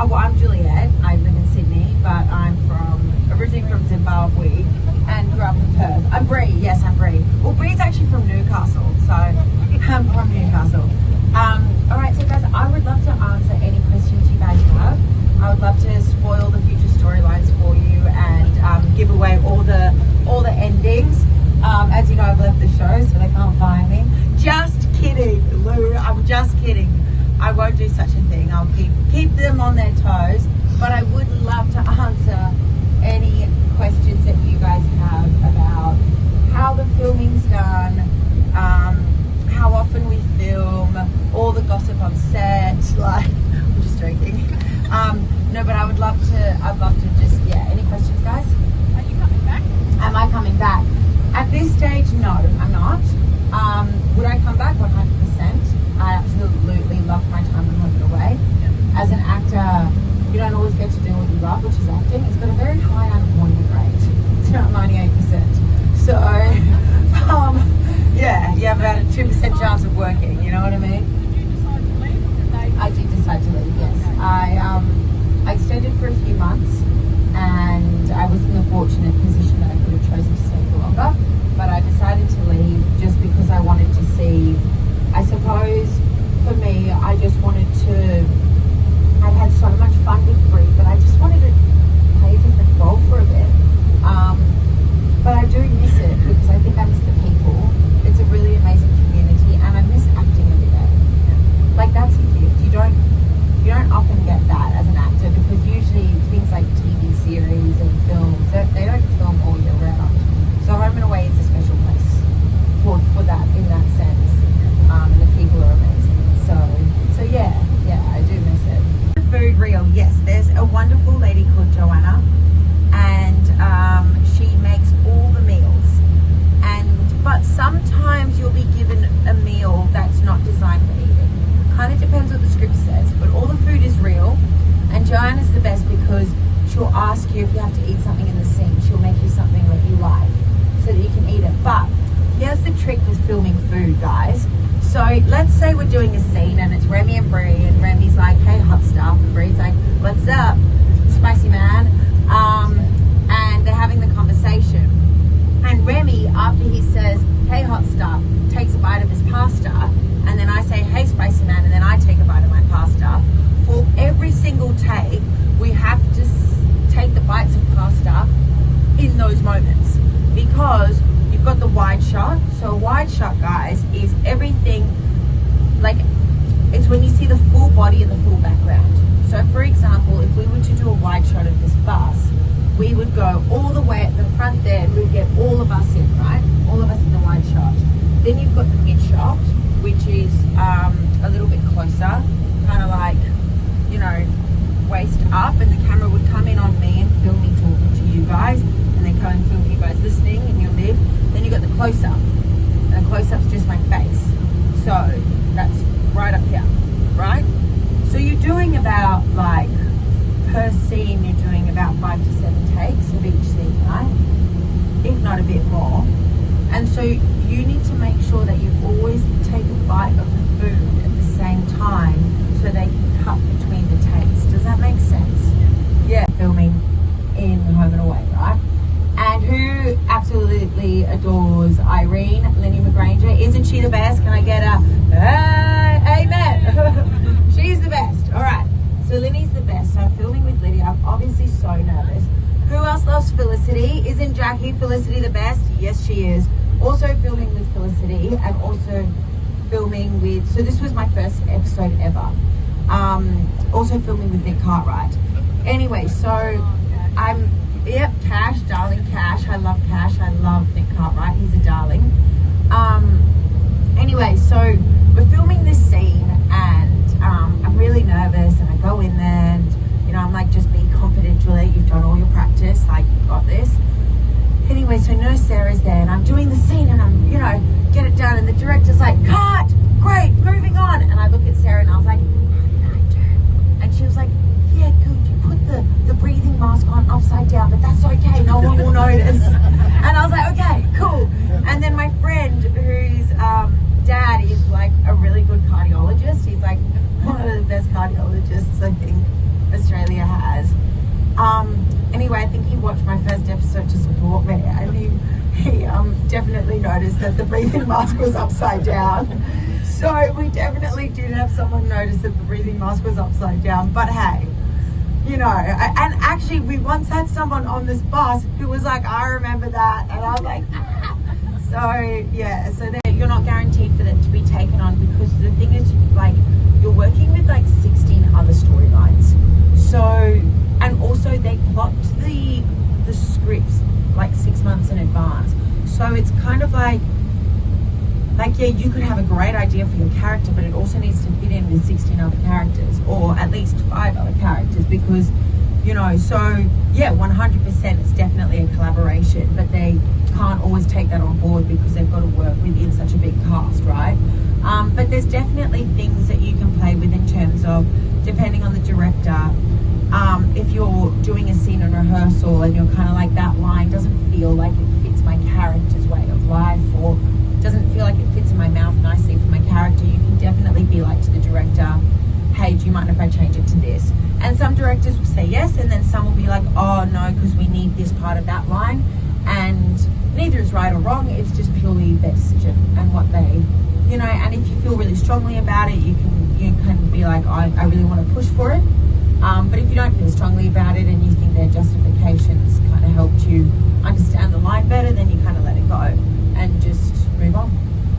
well, I'm Juliet. I live in Sydney, but I'm originally from Zimbabwe and grew up in Perth. I'm Bree. Yes, I'm Bree. Well, Bree's actually from Newcastle, so I'm from Newcastle. All right, so guys, I would love to answer any questions you guys have. I would love to spoil the future storylines for you and give away all the endings. As you know, I've left the show, so they can't find me. Just kidding, Lou. I'm just kidding. I won't do such a thing. I'll keep them on their toes. But I would love to answer any questions that you guys have about how the filming's done, how often we film, all the gossip on set. Like, I'm just joking. No, but I'd love to just, yeah, any questions, guys? Are you coming back? Am I coming back? At this stage, no, I'm not. Would I come back? 100%. I absolutely loved my time when I went away. As an actor, you don't always get to do what you love, which is acting. It's got a very high unemployment rate. It's about 98%. So, yeah, you have about a 2% chance of working, you know what I mean? Did you decide to leave? I did decide to leave, yes. I extended for a few months, and I was in the fortunate position that I could have chosen to stay for longer, but I decided to leave just because I wanted to see, I suppose, for me, I just wanted to, I'd had so much fun with Brie, but I just wanted to play a different role for a bit. But I do miss it because I think I miss the people. It's a really amazing community, and I miss acting every day. Like, that's a gift. You don't often get that as an actor, because usually things like TV series and films, they don't film all year round. So Home and Away is a special place for that, in that sense. And the people are amazing. So yeah, I do miss it. Food reel, yes. There's a wonderful lady called Joanna, and she makes all the meals. But sometimes you'll be given a meal that's not designed for eating. Kind of depends what the script says, but all the food is real. And Joanna's the best because she'll ask you if you have to eat something in the scene. She'll make you something that you like so that you can eat it. But here's the trick with filming food, guys. So let's say we're doing a scene and it's Remy and Brie, and Remy's like, hey, hot stuff. And Brie's like, what's up, spicy man? And they're having the conversation. And Remy, after he says, hey, hot stuff, takes a bite of his pasta, and then I say, hey, spicy man, and then I take a bite of my pasta. For every single take, we have to take the bites of pasta in those moments, because you've got the wide shot. So a wide shot, guys, is everything, like, it's when you see the full body and the full background. So for example, if we were to do a wide shot of this bus, we would go all the way at the front there, and we'd get all of us in, right? All of us in the wide shot. Then you've got the mid shot, which is a little bit closer, kind of like, you know, waist up, and the camera would come in on me and film me talking to you guys, and then come and film you guys listening in your lid. Then you got the close up, and the close up's just my face. So that's right up here, right? So you're doing about, like, per scene, you're doing about 5 to 7 takes of each scene, right? If not a bit more. And so you need to make sure that you always take a bite of the food at the same time so they can cut between the takes. Does that make sense? Yeah. Filming in Home and Away, right? And who absolutely adores Irene, Lenny McGranger? Isn't she the best? Can I get a amen? She's the best. All right. So Lenny's the best. So I'm filming with Lydia. I'm obviously so nervous. Who else loves Felicity? Isn't Jackie Felicity the best? Yes, she is. Also filming with Felicity, and also filming with, so this was my first episode ever. Also filming with Nick Cartwright. Anyway, so Cash, darling Cash. I love Cash. I love Nick Cartwright. He's a darling. Anyway, so we're filming this scene, and I'm really nervous, and I go in there, and you know, I'm like, just be confident, Julie, you've done all your practice, like, you've got this. Anyway, so Nurse Sarah's there, and I'm doing the scene, and I'm, you know, get it done, and the director's like, cut, great, moving on. And I look at Sarah, and I was like, how did I do? And she was like, yeah, good, you put the breathing mask on upside down, but that's okay, no one will notice. And I was like, okay, cool. And then my friend, whose dad is like a really good cardiologist, he's like one of the best cardiologists, I think, Australia has. Anyway, I think he watched my first episode to support me, and he definitely noticed that the breathing mask was upside down. So we definitely did have someone notice that the breathing mask was upside down. But hey, you know, and actually we once had someone on this bus who was like, I remember that, and I was like, ah. So yeah, so you're not guaranteed for that to be taken on, because the thing is, like, you're working with like 16 other storylines. So, and also they plot the scripts like 6 months in advance. So it's kind of like yeah, you could have a great idea for your character, but it also needs to fit in with 16 other characters, or at least 5 other characters, because, you know, so yeah, 100% it's definitely a collaboration, but they can't always take that on board because they've got to work within such a big cast, right? But there's definitely things that you can play with in terms of, depending on the director, if you're doing a scene in rehearsal and you're kind of like, that line doesn't feel like it fits my character's way of life, or doesn't feel like it fits in my mouth nicely for my character, you can definitely be like to the director, hey, do you mind if I change it to this? And some directors will say yes, and then some will be like, oh no, because we need this part of that line. And neither is right or wrong, it's just purely their decision and what they, you know. And if you feel really strongly about it, you can be like, I really want to push for it. But if you don't feel strongly about it and you think their justifications kind of helped you understand the line better, then you kind of let it go and just move on.